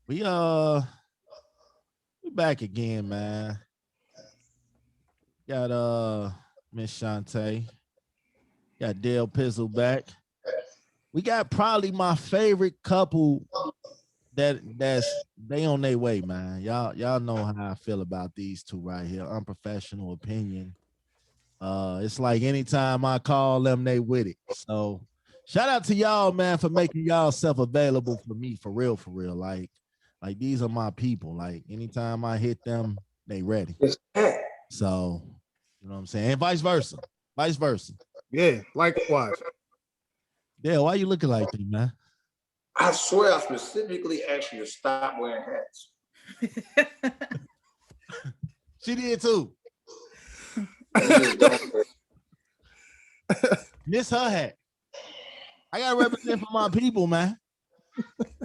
We we back again, man. Got Ms.Chaunte, got Dale Pizzle back. We got probably my favorite couple that's they on their way, man. Y'all know how I feel about these two right here. Unprofessional opinion. It's like anytime I call them, they with it. So shout out to y'all, man, for making y'all self available for me, for real, for real. Like these are my people. Like anytime I hit them, they ready. So you know what I'm saying, and vice versa, vice versa. Yeah, likewise. Yeah, why you looking like that, man? I swear I specifically asked you to stop wearing hats. She did too. Miss her hat. I gotta represent for my people, man.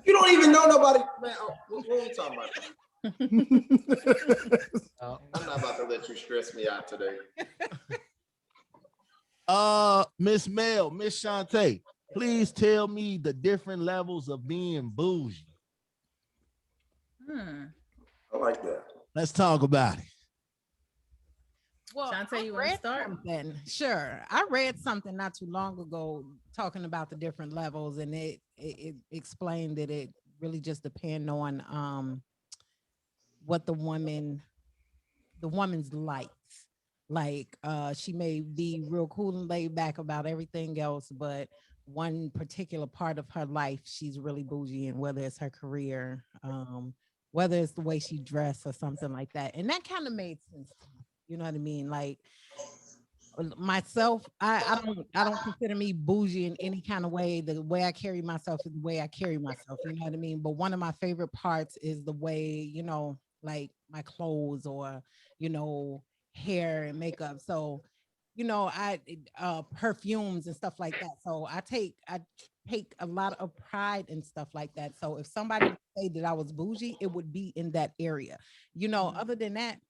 You don't even know nobody, man. What are you talking about? I'm not about to let you stress me out today. Ms.Chaunte, please tell me the different levels of being bougie. I like that. Let's talk about it. Well, Chaunte, you want to start? Something. Sure. I read something not too long ago talking about the different levels, and it explained that it really just depends on what the woman's likes. Like she may be real cool and laid back about everything else, but one particular part of her life she's really bougie in, whether it's her career, whether it's the way she dressed or something like that. And that kind of made sense to me. You know what I mean? Like myself, I don't consider me bougie in any kind of way. The way I carry myself is the way I carry myself. You know what I mean? But one of my favorite parts is the way, you know, like my clothes or, you know, hair and makeup. So, you know, I perfumes and stuff like that. So I take a lot of pride in stuff like that. So if somebody would say that I was bougie, it would be in that area. You know, other than that,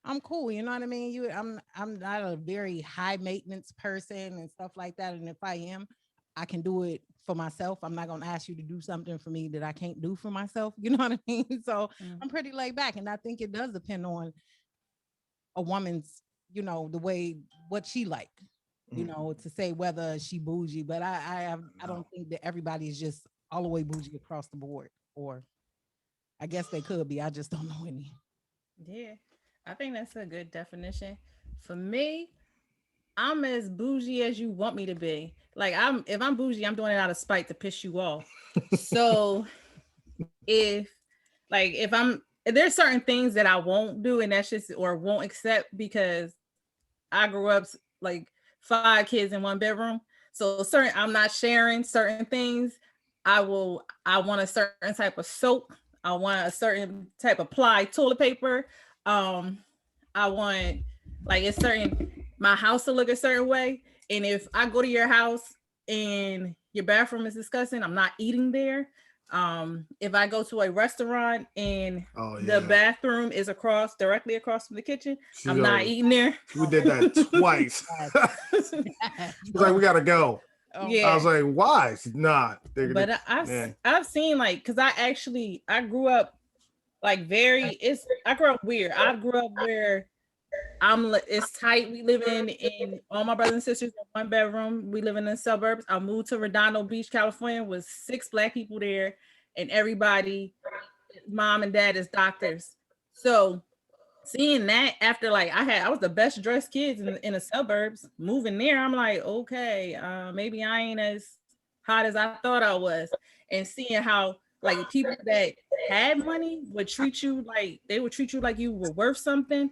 I'm cool. You know what I mean? I'm not a very high maintenance person and stuff like that. And if I am, I can do it for myself. I'm not gonna ask you to do something for me that I can't do for myself. You know what I mean? So I'm pretty laid back, and I think it does depend on a woman's, you know, the way what she like, you know, to say whether she bougie. But I don't think that everybody is just all the way bougie across the board. Or I guess they could be. I just don't know any. Yeah, I think that's a good definition. For me, I'm as bougie as you want me to be. Like if I'm bougie, I'm doing it out of spite to piss you off. So if there's certain things that I won't do and that's just or won't accept because I grew up like 5 kids in one bedroom. So certain I'm not sharing certain things. I want a certain type of soap. I want a certain type of ply toilet paper. I want like it's certain my house to look a certain way. And if I go to your house and your bathroom is disgusting, I'm not eating there. If I go to a restaurant and the bathroom is directly across from the kitchen, I'm not eating there. We did that twice. She's like, we gotta go. Yeah. I was like, why? She's not. But I've seen like because I grew up like I grew up weird. I grew up where it's tight. We live in all my brothers and sisters in one bedroom. We live in the suburbs. I moved to Redondo Beach, California, with 6 Black people there, and everybody, mom and dad is doctors. So seeing that after like I was the best dressed kids in the suburbs, moving there, I'm like, okay, maybe I ain't as hot as I thought I was. And seeing how like people that had money would treat you like you were worth something.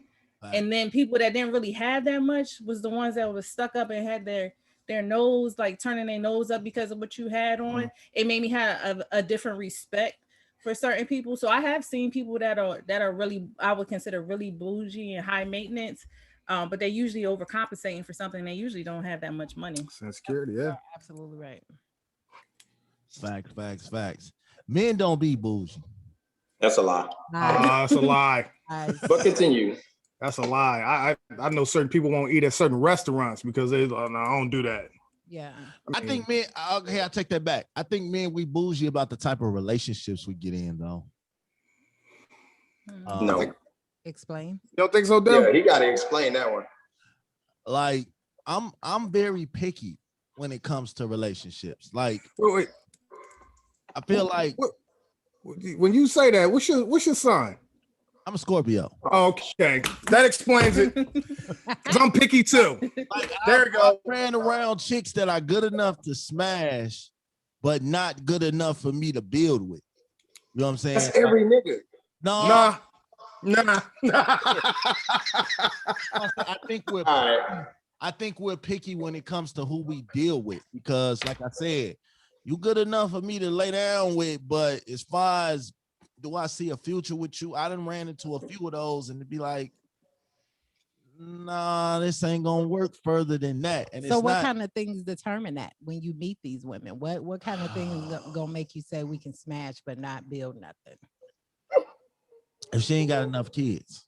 And then people that didn't really have that much was the ones that was stuck up and had their nose, like turning their nose up because of what you had on. It made me have a different respect for certain people. So I have seen people that are really, I would consider really bougie and high maintenance, but they usually overcompensating for something. They usually don't have that much money. Security, yeah. Absolutely right. Facts. Men don't be bougie. That's a lie. That's a lie. But continue. That's a lie. I know certain people won't eat at certain restaurants because I don't do that. Yeah. I think men, okay, I take that back. I think men, we bougie about the type of relationships we get in though. No. Explain. You don't think so, Dale? Yeah, he got to explain that one. Like I'm very picky when it comes to relationships. Like Wait. I feel like When you say that, what's your sign? I'm a Scorpio. Okay, that explains it. 'Cause I'm picky too. Like, There you go. I ran around chicks that are good enough to smash, but not good enough for me to build with. You know what I'm saying? That's every nigga. No, Nah. I think we're picky when it comes to who we deal with because, like I said, you good enough for me to lay down with, but as far as do I see a future with you, I done ran into a few of those and to be like, nah, this ain't gonna work further than that. And so what kind of things determine that when you meet these women? What kind of things gonna make you say we can smash but not build nothing? If she ain't got enough kids.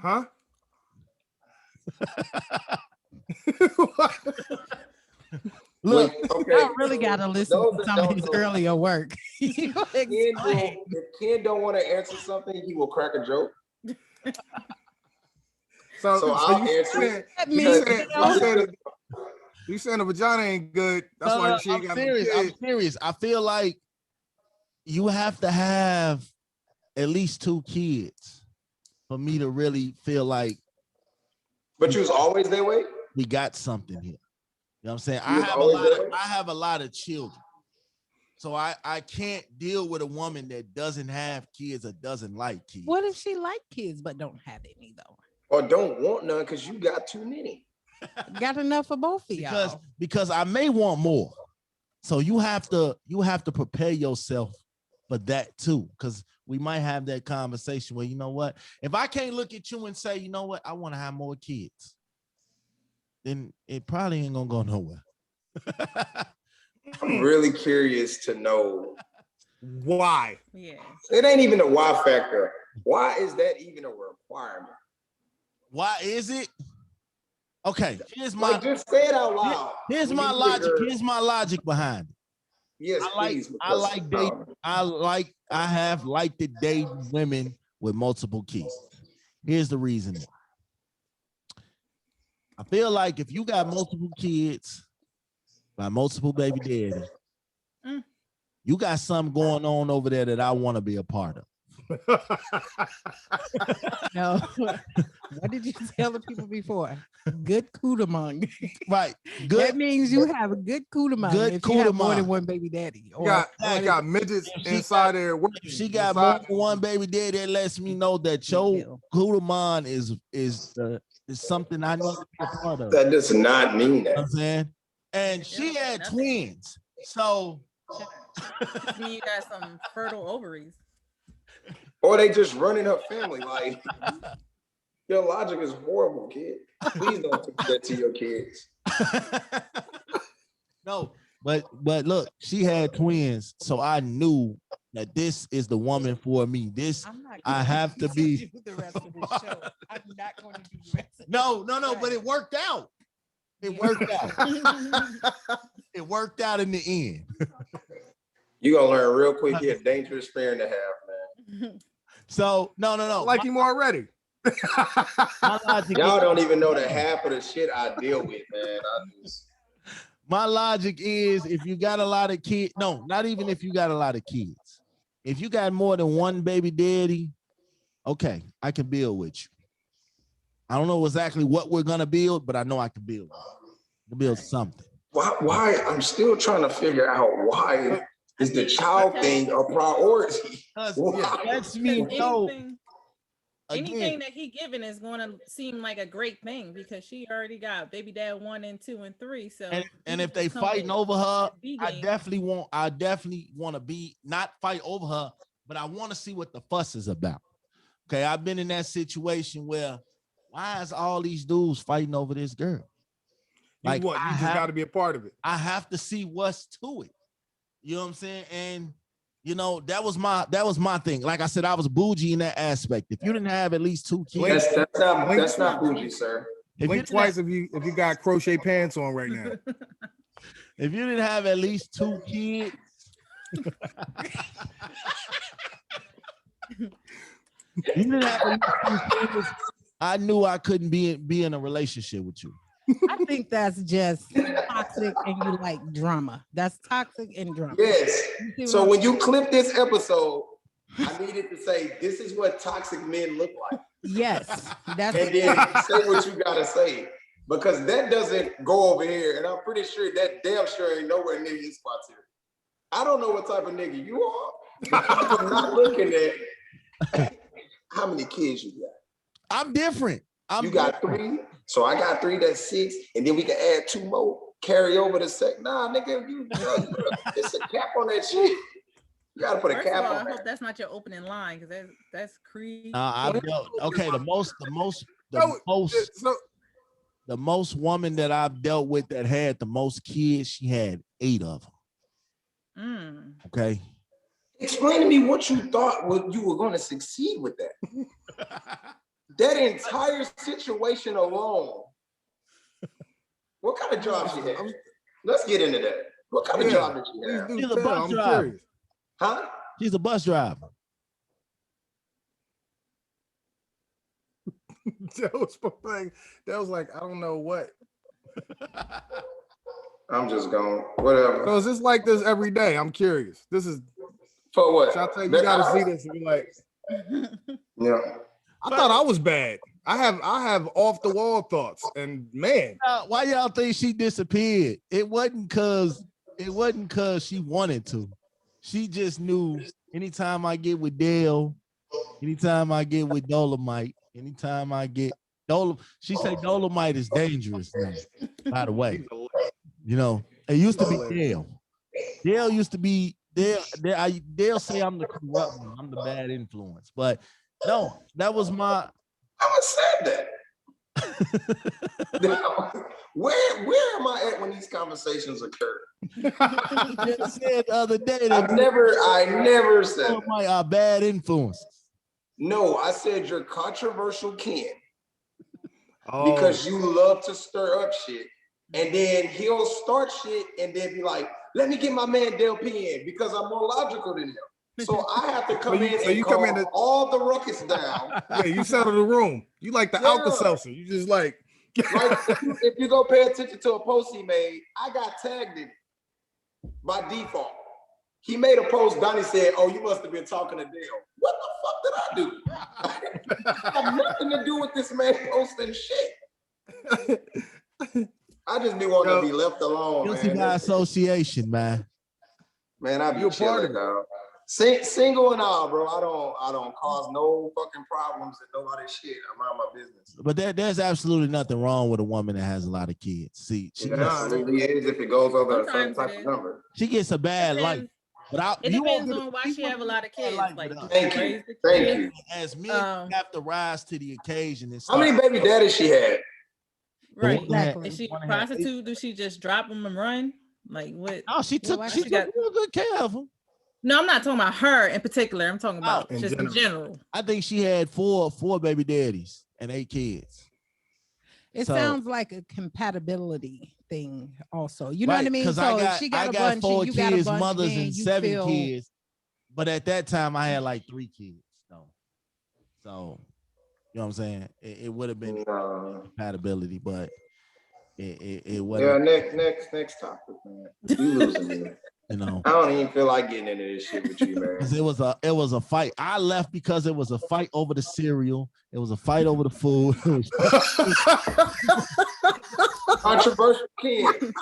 Huh? Look, okay, I really gotta listen to some of his earlier work. If Ken don't want to answer something, he will crack a joke. So I'll answer. You saying the vagina ain't good. That's why she ain't got no kids. I'm serious. I feel like you have to have at least 2 kids for me to really feel like. But you was always that way? We got something here. You know what I'm saying? I have a lot of children. So I can't deal with a woman that doesn't have kids or doesn't like kids. What if she like kids but don't have any though? Or don't want none because you got too many. Got enough for both of y'all. Because I may want more. So you have to prepare yourself for that too. Because we might have that conversation where, you know what, if I can't look at you and say, you know what, I want to have more kids, then it probably ain't gonna go nowhere. I'm really curious to know why. Yeah. It ain't even a why factor. Why is that even a requirement? Why is it? Okay, here's my just say it out loud. Here's my logic. Here's my logic behind it. Yes, please. I have liked to date women with multiple kids. Here's the reason why. I feel like if you got multiple kids by multiple baby daddy, you got something going on over there that I want to be a part of. No, what did you tell the people before? Good cootamong. Right. Good. That means you have a good cootamong. Good if you have more than one baby daddy. Or got midgets inside there. If she got more than one baby daddy, that lets me know that your cootamong is something I need to be a part of. That does not mean that. You know what I'm saying? And she had twins. So you got some fertile ovaries. Or they just running her family. Like, your logic is horrible, kid. Please don't do that to your kids. No, but look, she had twins, so I knew that this is the woman for me. This I have to be. Do the rest of the show. I'm not going to do the rest of No, but it worked out. It worked out. It worked out in the end. You're gonna learn real quick. He a dangerous friend to have, man. So no. I like him already. Y'all don't even know the half of the shit I deal with, man. My logic is if you got a lot of kids, no, not even if you got a lot of kids. If you got more than one baby daddy, okay, I can build with you. I don't know exactly what we're gonna build, but I know I can build. I can build something. Why? I'm still trying to figure out why is the child thing a priority? That's me. Anything that he given is going to seem like a great thing because she already got baby dad 1 and 2 and 3. So and if they fighting over her, I definitely want to be not fight over her, but I want to see what the fuss is about. Okay, I've been in that situation where why is all these dudes fighting over this girl? Like you just got to be a part of it. I have to see what's to it. You know what I'm saying? And you know, that was my thing. Like I said, I was bougie in that aspect. If you didn't have at least 2 kids, that's not bougie, sir. Blink twice if you got crochet pants on right now. If you didn't have at least 2 kids, You didn't have to listen to this. I knew I couldn't be in a relationship with you. I think that's just toxic and you like drama. That's toxic and drama. Yes. So when you clip this episode, I needed to say, this is what toxic men look like. Yes. That's and then say what you gotta say. Because that doesn't go over here. And I'm pretty sure that damn sure ain't nowhere near his spots here. I don't know what type of nigga you are. I'm not looking at how many kids you got. I'm different. You got 3. So I got 3, that's 6, and then we can add 2 more, carry over the sec. Nah, nigga, it's a cap on that shit. You gotta put a cap on that. I hope that's not your opening line, because that's creepy. Okay, the most woman that I've dealt with that had the most kids, she had 8 of them. Okay. Explain to me what you thought you were going to succeed with that. That entire situation alone. What kind of job she had? Let's get into that. What kind of job did she have? She's a bus driver. Huh? She's a bus driver. That was my thing. That was like, I don't know what. I'm just going, whatever. So is this like this every day? I'm curious. This is for what? Chaunte, you gotta see this and be like, yeah. I thought I was bad. I have off the wall thoughts, and man, why y'all think she disappeared? It wasn't cause she wanted to. She just knew anytime I get with Dale, anytime I get with Dolomite, anytime I get she said Dolomite is dangerous now, by the way. You know, it used to be Dale. Dale used to be Dale say I'm the corrupt one, I'm the bad influence. But no, that was my I said that. Where am I at when these conversations occur? You just said the other day I that never said that. Are bad influences. No, I said you're controversial, Ken. Because you love to stir up shit. And then he'll start shit and then be like, let me get my man Del P in because I'm more logical than him. So I have to come in and calm all the ruckus down. Yeah, you settle the room. You like the Alka-Seltzer. You just like if you go pay attention to a post he made, I got tagged in it by default. He made a post, Donnie said, oh, you must have been talking to Dale. What the fuck did I do? I have nothing to do with this man posting shit. I just be wanting to be left alone, Guilty man. by association, man. Man, I be chilling, dog. Single and all, bro. I don't cause no fucking problems and no other shit. I mind my business. But there's absolutely nothing wrong with a woman that has a lot of kids. See, it absolutely is if it goes over a certain type of number. She gets a bad life. But it depends on why she have a lot of kids. Like, thank you. As men have to rise to the occasion. And how many baby daddies she had? Right. Exactly. Is she a prostitute? Do she just drop them and run? Like what? Oh, she took real good care of them. No, I'm not talking about her in particular. I'm talking about in general. I think she had four baby daddies and 8 kids. It sounds like a compatibility thing also. You know what I mean? So if she got a bunch 4 and you kids, got a bunch, mothers and 7 kids. But at that time I had like 3 kids. So you know what I'm saying? It would have been compatibility, but it wasn't. Yeah, next topic, man. You losing me. You know, I don't even feel like getting into this shit with you, man. It was a fight. I left because it was a fight over the cereal. It was a fight over the food. Controversial kid.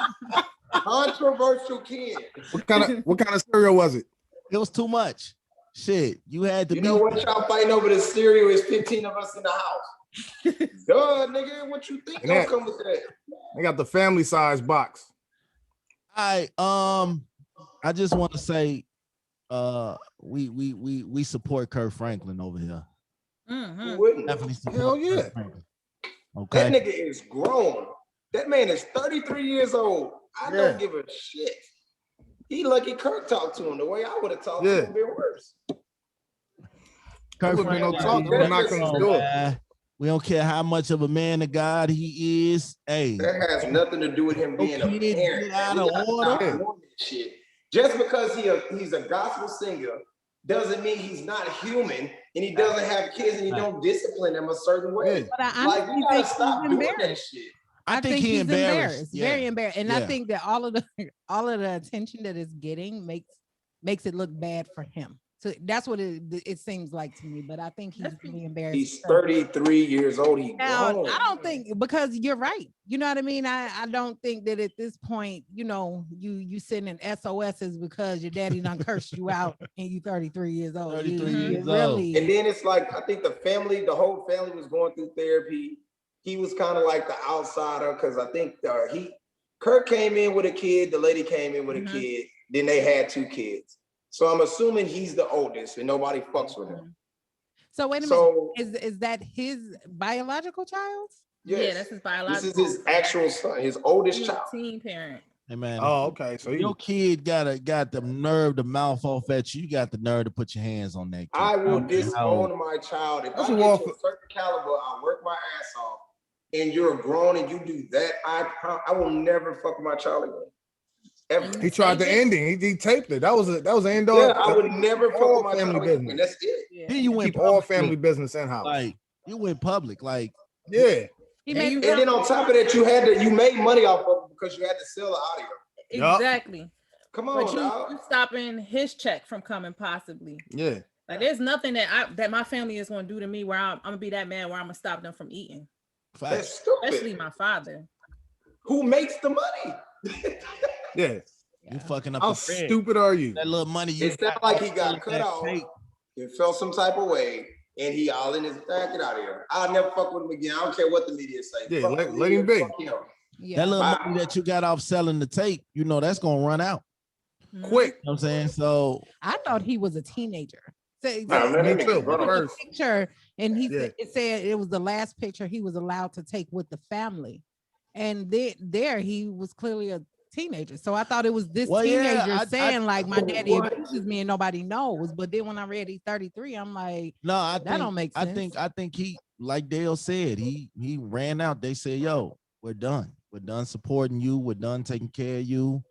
Controversial kid. What kind of cereal was it? It was too much. Shit, you had to. You know what y'all fighting over the cereal is 15 of us in the house. Duh, nigga, what you think don't come with that? I got the family size box. I just want to say, we support Kirk Franklin over here. Who wouldn't? Definitely support. Hell yeah. Kirk Franklin. Okay. That nigga is grown. That man is 33 years old. I don't give a shit. He lucky Kirk talked to him the way I would have talked to him. Been worse. Kirk Franklin, we don't care how much of a man of God he is. Hey, that has nothing to do with him being a parent. Out of order. Shit. Just because he's a gospel singer doesn't mean he's not human and he doesn't have kids and you don't discipline him a certain way. But I Like, you gotta think stop doing that shit. I think he's embarrassed. Very embarrassed. And I think that all of the attention that it's getting makes it look bad for him. So that's what it seems like to me. But I think he's really embarrassed. He's 33 years old. He's grown. I don't think, because you're right. You know what I mean? I don't think that at this point, you know, you sitting in SOSs because your daddy done cursed you out and you 33 years old. 33 years really. And then it's like, I think the whole family was going through therapy. He was kind of like the outsider because I think Kurt came in with a kid, the lady came in with a kid, then they had 2 kids. So I'm assuming he's the oldest and nobody fucks with him. So wait a minute, is that his biological child? Yes. Yeah, that's his biological. This is his actual son, his oldest child. Teen parent. Hey man. Oh, okay. So your kid got the nerve to mouth off at you. You got the nerve to put your hands on that kid. I will disown my child. If I get to a certain caliber, I work my ass off, and you're grown and you do that, I will never fuck with my child again. Ever. He tried the ending. He taped it. That was an end on. Yeah, I would never fuck with my family child business. and that's it. Yeah. Then you went keep all family business in house. Like you went public. Like yeah. And then on top of that, you made money off of it because you had to sell the audio. Exactly. Come on, but you stopping his check from coming possibly. Yeah. Like there's nothing that my family is going to do to me where I'm gonna be that man where I'm gonna stop them from eating. That's stupid. Especially my father. Who makes the money? Yeah. You fucking up. How stupid are you? That little money you. It sounded like he got cut off. It felt some type of way, and he all in his back. Get out of here. I'll never fuck with him again. I don't care what the media say. Yeah, let him be. Yeah. That little money that you got off selling the tape, you know that's gonna run out quick. You know what I'm saying? So I thought he was a teenager. Me too. Picture, and it said it was the last picture he was allowed to take with the family, and there he was clearly a teenager. So I thought it was this teenager saying like my daddy abuses me and nobody knows. But then when I read he's 33, I'm like, no, that don't make sense. I think he, like Dale said, he ran out. They said, yo, we're done. We're done supporting you. We're done taking care of you.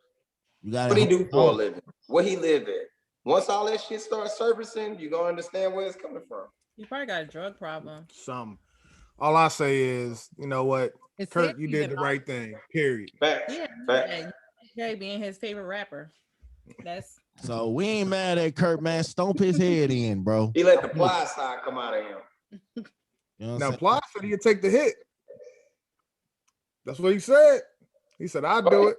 You got what he do for a living? What he live at? Once all that shit starts servicing, you're gonna understand where it's coming from. You probably got a drug problem. All I say is, you know what? Kurt, you did the right thing. Period. Facts. Yeah, being his favorite rapper. So we ain't mad at Kurt, man. Stomp his head in, bro. He let the Ply side come out of him. You know now Ply said he'd take the hit. That's what he said. He said, I'll do it.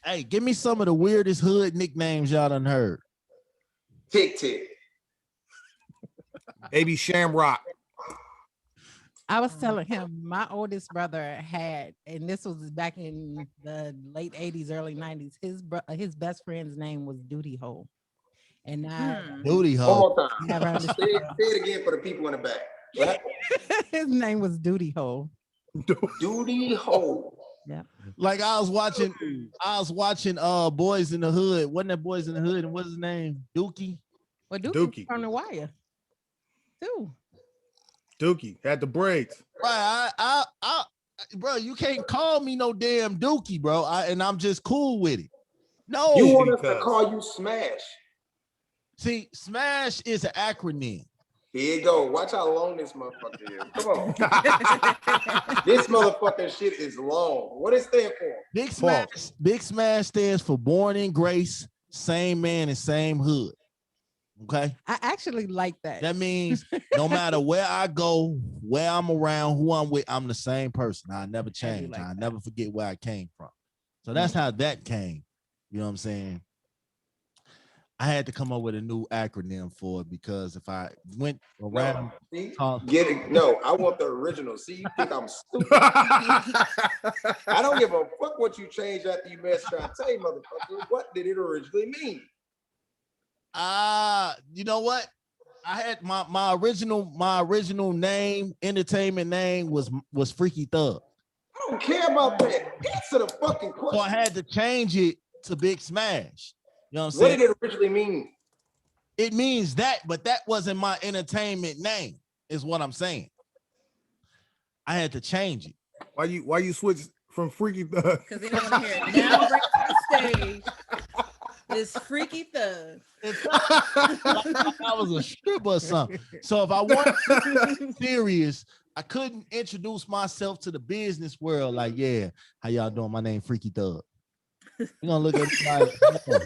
Hey, give me some of the weirdest hood nicknames y'all done heard. Tick Tick. AB Shamrock. I was telling him my oldest brother had, and this was back in the late 80s, early 90s. His best friend's name was Duty Hole. And Duty Hole. One more time. Say it again for the people in the back. Right? His name was Duty Hole. Duty Hole. Yeah. Like I was watching Boys in the Hood. Wasn't that Boys in the Hood? And what's his name? Dookie? Well, Dookie from The Wire. Too. Dookie had the braids. Right. Bro, you can't call me no damn Dookie, bro. And I'm just cool with it. No. You want us to call you Smash. See, Smash is an acronym. Here you go. Watch how long this motherfucker is. Come on. This motherfucking shit is long. What does it stand for? Big Smash stands for Born in Grace, same man and same hood. Okay. I actually like that. That means no matter where I go, where I'm around, who I'm with, I'm the same person. I never change. I never forget where I came from. So that's how that came. You know what I'm saying? I had to come up with a new acronym for it because if I went around, get it? No, I want the original. See, you think I'm stupid? I don't give a fuck what you changed after you Ms.Chaunte, motherfucker. What did it originally mean? You know what? I had my original name, entertainment name was Freaky Thug. I don't care about that. Answer the fucking question. So I had to change it to Big Smash. You know what I'm saying? What did it originally mean? It means that, but that wasn't my entertainment name, is what I'm saying. I had to change it. Why you switch from Freaky Thug? Because they don't want to hear it. Now bring to the stage This freaky thug. I was a stripper or something. So if I wanted to be serious, I couldn't introduce myself to the business world. Like, yeah, how y'all doing? My name Freaky Thug. You're gonna look at me like, no.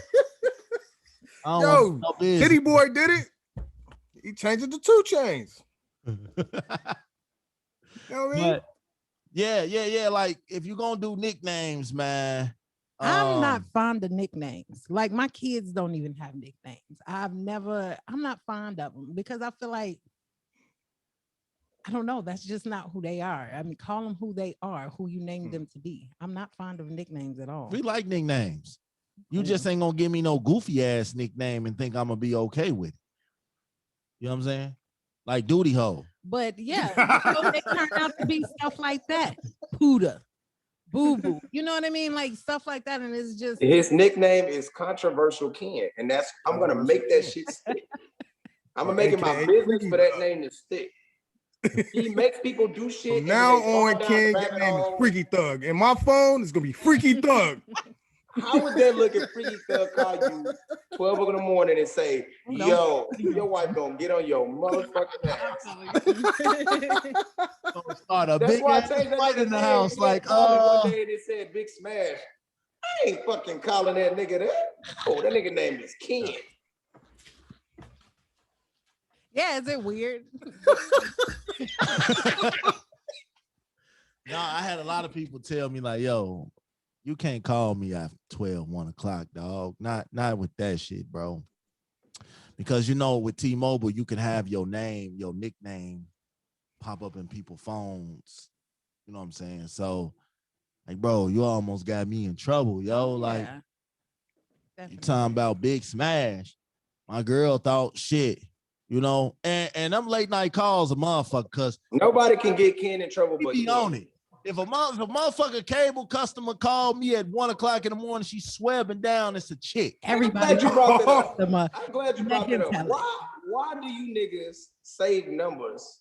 I don't Yo, want no business. Kitty Boy did it. He changed it to 2 Chainz. You know what I mean? But yeah. Like if you're gonna do nicknames, man. I'm not fond of nicknames. Like my kids don't even have nicknames. I'm not fond of them because I feel like, I don't know, that's just not who they are. I mean, call them who they are, who you named them to be. I'm not fond of nicknames at all. We like nicknames. You just ain't gonna give me no goofy ass nickname and think I'm gonna be okay with it. You know what I'm saying? Like Duty Hole. But yeah, they turn out to be stuff like that. Puda, Boo Boo. You know what I mean? Like stuff like that. And it's just his nickname is Controversial Ken. And I'm gonna make that shit stick. I'm gonna make it my business for that name to stick. He makes people do shit. From now on, Ken, your name is Freaky Thug. And my phone is gonna be Freaky Thug. How would that look if Freaky Thug call you 12 in the morning and say, yo, your wife gonna get on your motherfucking ass? Start a That's big why I ass changed that fight in the name. house. Like, one day they said Big Smash. I ain't fucking calling that nigga that. Oh, that nigga name is Ken. yeah, is it weird? no, I had a lot of people tell me like, yo, you can't call me after 12, 1 o'clock, dog. Not with that shit, bro. Because you know, with T-Mobile, you can have your name, your nickname pop up in people's phones. You know what I'm saying? So, like, bro, you almost got me in trouble, yo. Like, you talking about Big Smash. My girl thought shit, you know, and them late night calls a motherfucker, because nobody can get Ken in trouble but be you. on it. If a motherfucker cable customer called me at 1 o'clock in the morning, she's swebbing down, it's a chick. Everybody. I'm glad you brought that up. Customer. I'm glad you brought that up. Why do you niggas save numbers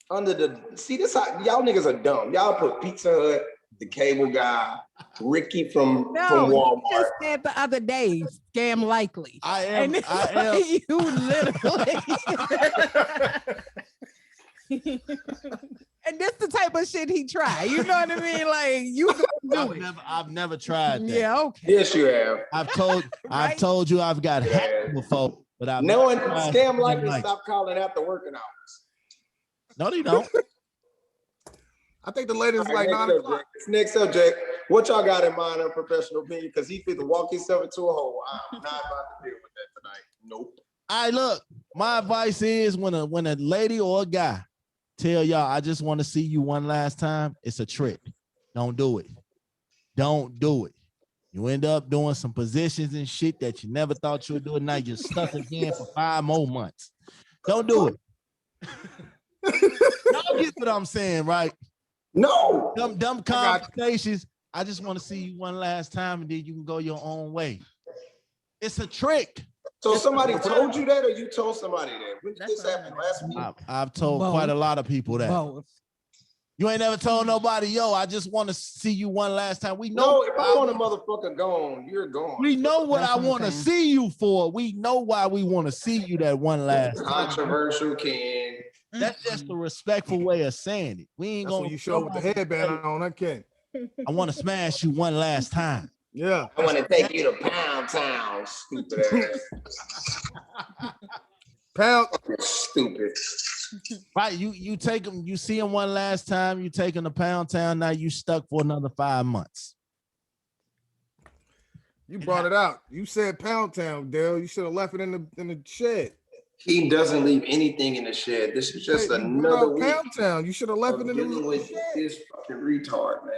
under the, see this how y'all niggas are dumb. Y'all put Pizza Hut, the cable guy, Ricky from Walmart. You just said the other day, scam likely. I am. You literally. And this the type of shit he tried. You know what I mean? Like you do it. I've never tried that. Yeah, okay. Yes, you have. I've told you I've got hacked before, but I've no one scam likely stop calling after working hours. No, they don't. I think the lady's right, like 9 o'clock. Next subject. What y'all got in mind on professional opinion? Because he fit to walk himself into a hole. I'm not about to deal with that tonight. Nope. All right, look. My advice is when a lady or a guy tell y'all, I just want to see you one last time, it's a trick. Don't do it. Don't do it. You end up doing some positions and shit that you never thought you would do, and now you're stuck again for 5 more months. Don't do it. Y'all get what I'm saying, right? No. Dumb conversations. I just want to see you one last time, and then you can go your own way. It's a trick. So somebody told you that, or you told somebody that? When did this happen? Last week? I've told quite a lot of people that. Both. You ain't never told nobody, yo, I just want to see you one last time. We know. No, if I want a motherfucker gone, you're gone. We know what I want to see you for. We know why we want to see you that one last time. Controversial, Ken. That's just a respectful way of saying it. We ain't That's gonna. when you show with the headband on, I can't. I want to smash you one last time. Yeah. I want to take you to Pound Town, stupid ass. Pound. Stupid. Right, you take him, you see him one last time, you take him to Pound Town, now you stuck for another 5 months. You brought it out. You said Pound Town, Dale. You should have left it in the shed. He doesn't leave anything in the shed. This is just another week. Pound Town. You should have left it in the shed. This fucking retard, man.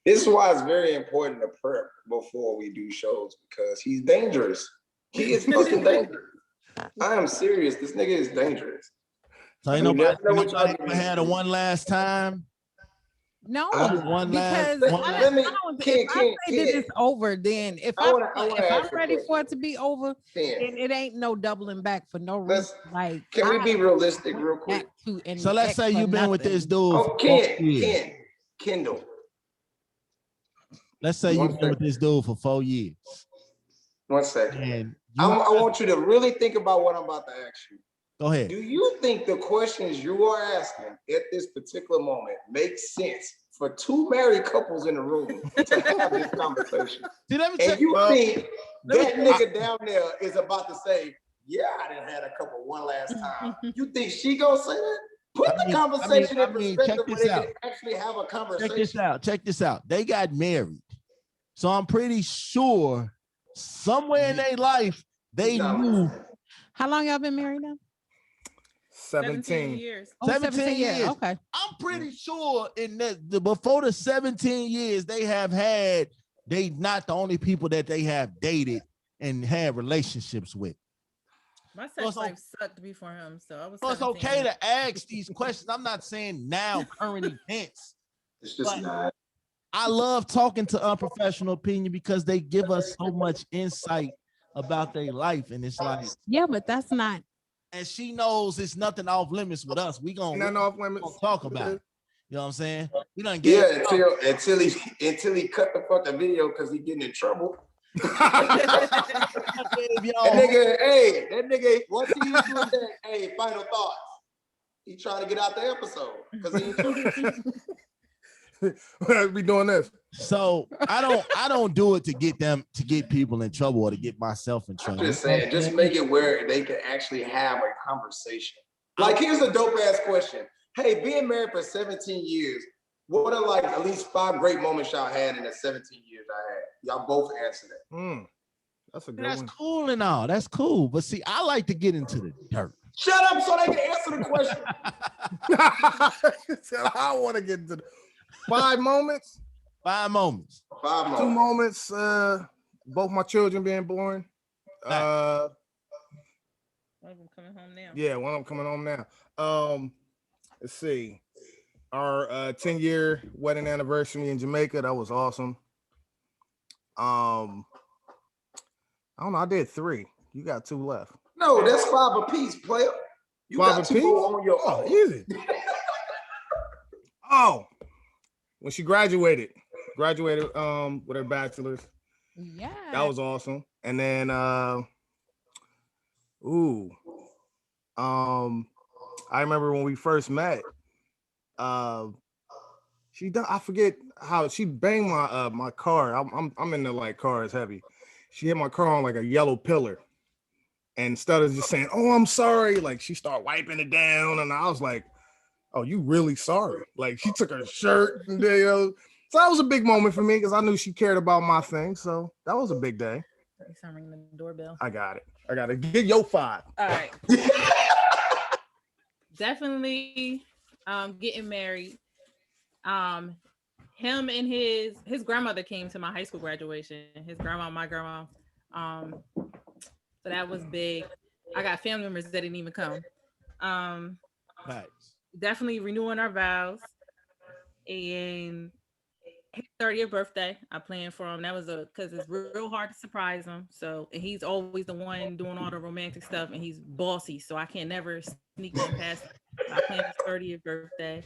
This is why it's very important to prep before we do shows, because he's dangerous. He is fucking dangerous. I am serious. This nigga is dangerous. So ain't nobody ever had a one last time? No, one because if I say that it's over, then if I'm ready for it to be over, then it ain't no doubling back for no reason. Like, can we be realistic real quick? So let's say you've been with this dude. Oh, Kendall. Let's say you've been with this dude for 4 years. 1 second. And I want you to really think about what I'm about to ask you. Go ahead. Do you think the questions you are asking at this particular moment make sense for two married couples in the room to have this conversation? And you think that nigga down there is about to say, yeah, I done had a couple one last time. You think she gonna say that? Put the conversation in perspective where they can actually have a conversation. Check this out. They got married. So I'm pretty sure somewhere in their life, they knew. How long y'all been married now? 17 years. Oh, 17 years. Okay. I'm pretty sure in that before the 17 years they have had, they not the only people that they have dated and had relationships with. My sex life sucked before him, so I was. So it's okay to ask these questions. I'm not saying now current events. It's just not. I love talking to unprofessional opinion because they give us so much insight about their life, and it's like, yeah, but that's not. And she knows it's nothing off limits with us. We gonna talk about it. You know what I'm saying? We done get until he cut the fucking video because he getting in trouble. that nigga, once he was doing that, hey, final thoughts. He trying to get out the episode because he be doing this. So I don't do it to get people in trouble or to get myself in trouble. I'm just saying, just make it where they can actually have a conversation. Like, here's a dope ass question. Hey, being married for 17 years, what are like at least 5 great moments y'all had in the 17 years I had? Y'all both answer that. That's a good one. That's cool and all. That's cool. But see, I like to get into the dirt. Shut up so they can answer the question. I want to get into the 5 moments. 5 moments. 5 moments. 2 moments. Both my children being born. One of them coming home now. Yeah, one of them coming home now. Let's see. Our 10-year wedding anniversary in Jamaica. That was awesome. I don't know. I did 3. You got 2 left. No, that's 5 apiece, player. You 5 got 2 apiece? on your own. Easy. When she graduated with her bachelor's. Yeah. That was awesome. And then I remember when we first met, I forget how she banged my car. I'm into like cars heavy. She hit my car on like a yellow pillar. And instead of just saying, "Oh, I'm sorry," like she started wiping it down, and I was like, "Oh, you really sorry?" Like she took her shirt, and so that was a big moment for me because I knew she cared about my thing. So that was a big day. I'm ringing the doorbell. I got it. Get your 5. All right. Definitely, getting married. Him and his grandmother came to my high school graduation. His grandma, my grandma. So that was big. I got family members that didn't even come. Nice. Definitely renewing our vows. And his 30th birthday, I planned for him. That was because it's real hard to surprise him. So, and he's always the one doing all the romantic stuff, and he's bossy. So I can never sneak in past him. I planned his 30th birthday.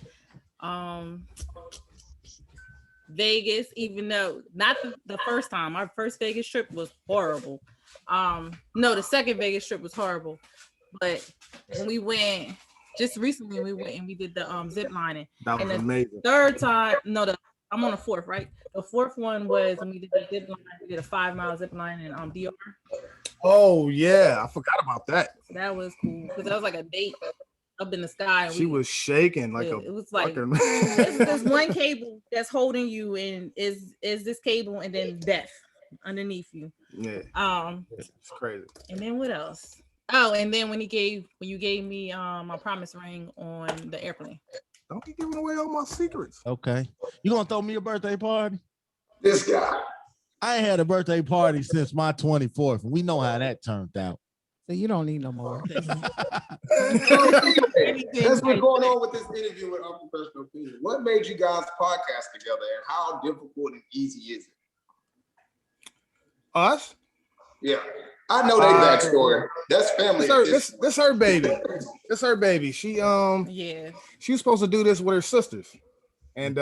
Vegas, even though not the first time, our first Vegas trip was horrible. No, the second Vegas trip was horrible. But when we went, just recently we went and we did the zip lining. That was amazing. Third time, I'm on the 4th, right? The 4th one was when we did the zip line. We did a 5-mile zip line in DR. Oh yeah, I forgot about that. That was cool because that was like a date up in the sky. She was shaking like it was like there's one cable that's holding you, and is this cable, and then death underneath you. Yeah. It's crazy. And then what else? Oh, and then when you gave me my promise ring on the airplane. Don't be giving away all my secrets. Okay. You gonna throw me a birthday party? This guy. I ain't had a birthday party since my 24th. We know how that turned out. So you don't need no more. That's what's going on with this interview with Unprofessional Opinion. What made you guys podcast together, and how difficult and easy is it? Us? Yeah. I know their backstory. That's family. This her baby. This her baby. She she was supposed to do this with her sisters. And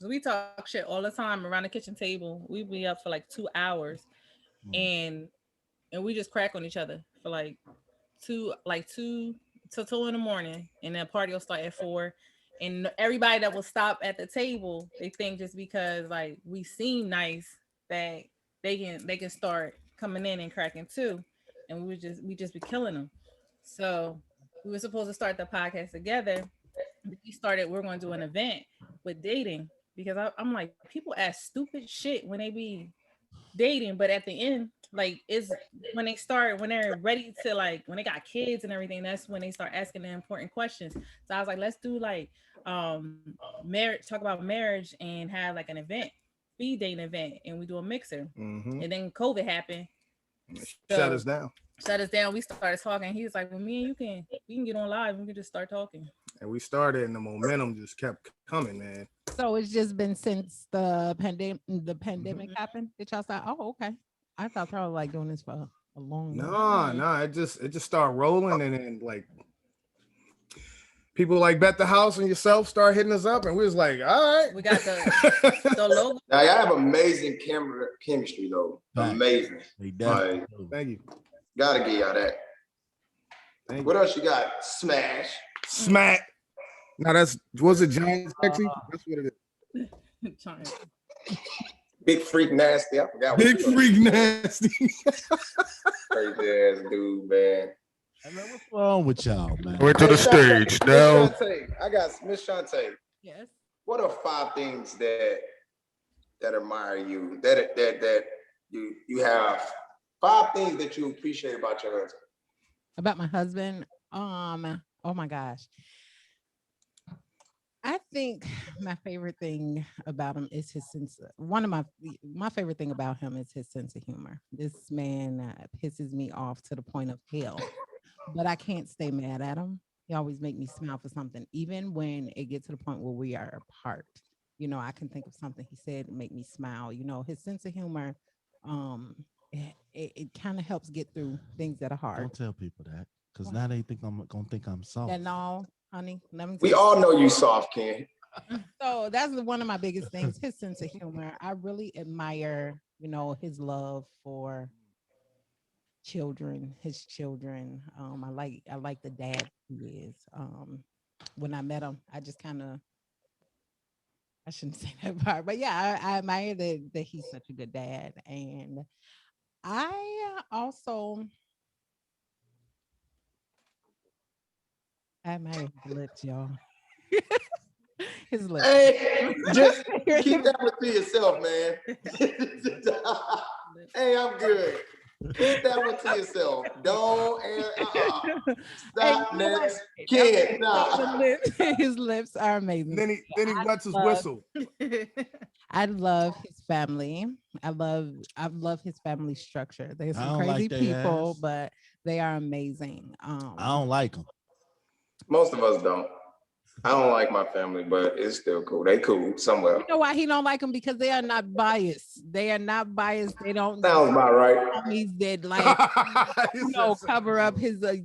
we talk shit all the time around the kitchen table. We be up for like 2 hours. and we just crack on each other for like two till 2 in the morning, and the party will start at 4. And everybody that will stop at the table, they think just because like we seem nice that they can start coming in and cracking too, and we just be killing them. So we were supposed to start the podcast together. We started. We're going to do an event with dating because I'm like, people ask stupid shit when they be dating, but at the end, like, is when they start, when they're ready to, like, when they got kids and everything, that's when they start asking the important questions. So I was like, let's do like marriage, talk about marriage, and have like an event, speed dating event, and we do a mixer. And then COVID happened, Shut so us down. we started talking. He was like, well, me and you can, we can get on live and we can just start talking. And we started, and the momentum just kept coming, man. So it's just been since the pandemic happened that y'all said, oh, okay. I thought y'all were like doing this for a long time. No, it just started rolling, and then like people like Bet the House and yourself start hitting us up, and we was like, all right. We got the logo. Now y'all have amazing chemistry though. Right. Amazing. Like, Thank you. Gotta give y'all that. Thank What you. else you got? Smash. Smack. Now was it Giant Sexy? That's what it is. Big Freak Nasty. I forgot. Big Freak Nasty. Crazy ass dude, man. I mean, what's wrong with y'all, man? Went to the stage now. Ms.Chaunte, I got Ms.Chaunte. Yes. What are 5 things that admire you? That you have 5 things that you appreciate about your husband. About my husband, oh my gosh. I think my favorite thing about him is his sense. One of my favorite thing about him is his sense of humor. This man pisses me off to the point of hell, but I can't stay mad at him. He always make me smile for something, even when it gets to the point where we are apart. You know, I can think of something he said and make me smile. You know, his sense of humor, it kind of helps get through things that are hard. Don't tell people that, because now they think I'm gonna think I'm soft. And no, honey, let me tell We you. all know you soft, Ken. So that's one of my biggest things, his sense of humor. I really admire, you know, his love for his children. I like the dad he is. When I met him, I just kind of, I shouldn't say that part, but yeah, I admire that he's such a good dad. And I also admire his lips, y'all. His lips. Hey, just keep that one to yourself, man. Hey, I'm good. Keep that one to yourself. Don't stop next. Kid, nah. His lips are amazing. Then he wets his whistle. I love his family. I love his family structure. There's some crazy people, but they are amazing. I don't like them. Most of us don't. I don't like my family, but it's still cool. They cool somewhere. You know why he don't like them? Because they are not biased. They are not biased. They don't. Sounds about right. He's dead, like cover up his. They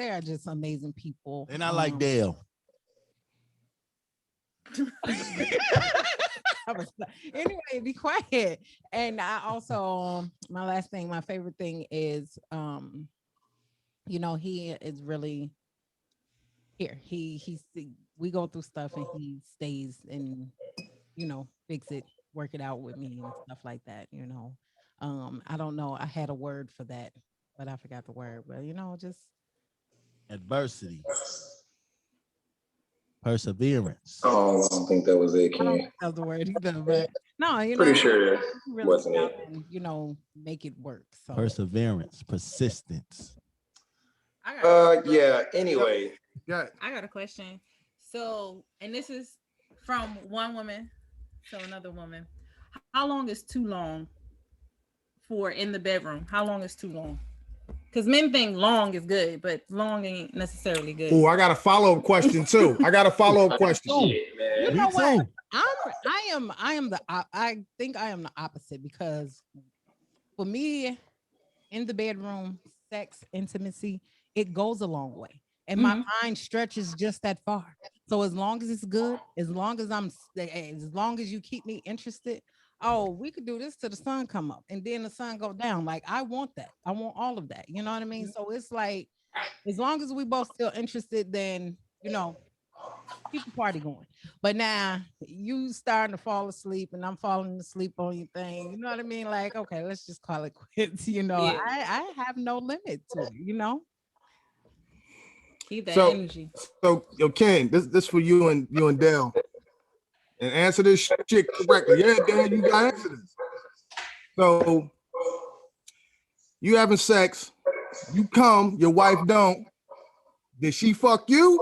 are just amazing people. And I like Dale. Anyway, be quiet. And I also, my last thing, my favorite thing is, he is really here. We go through stuff and he stays and, fix it, work it out with me and stuff like that, I don't know. I had a word for that, but I forgot the word, but just adversity. Perseverance. Oh, I don't think that was it, I don't Ken. think that was the word either, but no, Pretty sure it really wasn't out it. and, make it work. So Perseverance, persistence. Yeah, anyway. Yeah. I got a question. So, and this is from one woman to another woman. How long is too long for in the bedroom? How long is too long? Because men think long is good, but long ain't necessarily good. Oh, I got a follow-up question too. I Shit, man. you know Me what? too. I think I am the opposite, because for me, in the bedroom, sex, intimacy, it goes a long way. And my mind stretches just that far. So as long as it's good, as long as you keep me interested, oh, we could do this till the sun come up and then the sun go down. Like, I want that. I want all of that. You know what I mean? So it's like, as long as we both still interested, then, keep the party going. But now you starting to fall asleep and I'm falling asleep on your thing. You know what I mean? Like, okay, let's just call it quits. Yeah. I have no limit to it. Keep that So- energy. So, yo, Ken, this for you and Dale. And answer this shit correctly. Yeah, Dale, you gotta answer this. So, you having sex, you come, your wife don't. Did she fuck you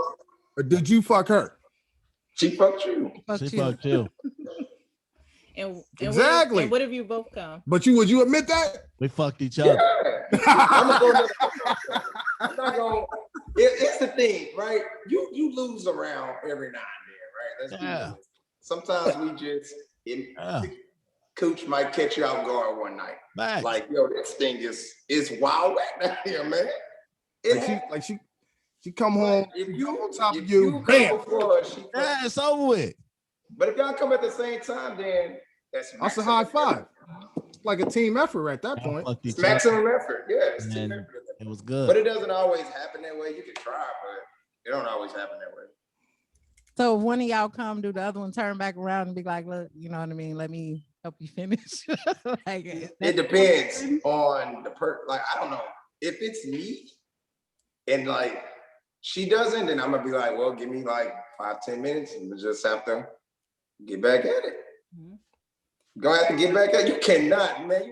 or did you fuck her? She fucked you. She fucked you. And Exactly. what if you both come? But would you admit that? We fucked each other. Yeah. I'm not gonna. It's the thing, right? You lose around every now and then, right? Let's be real. Sometimes we just Cooch might catch you off guard one night. Back. Like, yo, this thing is wild whack down here, man. She come home, if she you come on top if of you, come bam. before her, she Yeah, it's over with. But if y'all come at the same time, then that's That's a high five. Like a team effort at that point. Fucked each It's maximum other. effort. Yeah, it's team And effort. it was good. But it doesn't always happen that way. You can try, but it don't always happen that way. So if one of y'all come, do the other one turn back around and be like, look, you know what I mean? Let me help you finish. Like, It depends on the like, I don't know. If it's me and like she doesn't, then I'm gonna be like, well, give me like 5-10 minutes and we'll just have to get back at it. Gonna have to get back at it. You cannot, man.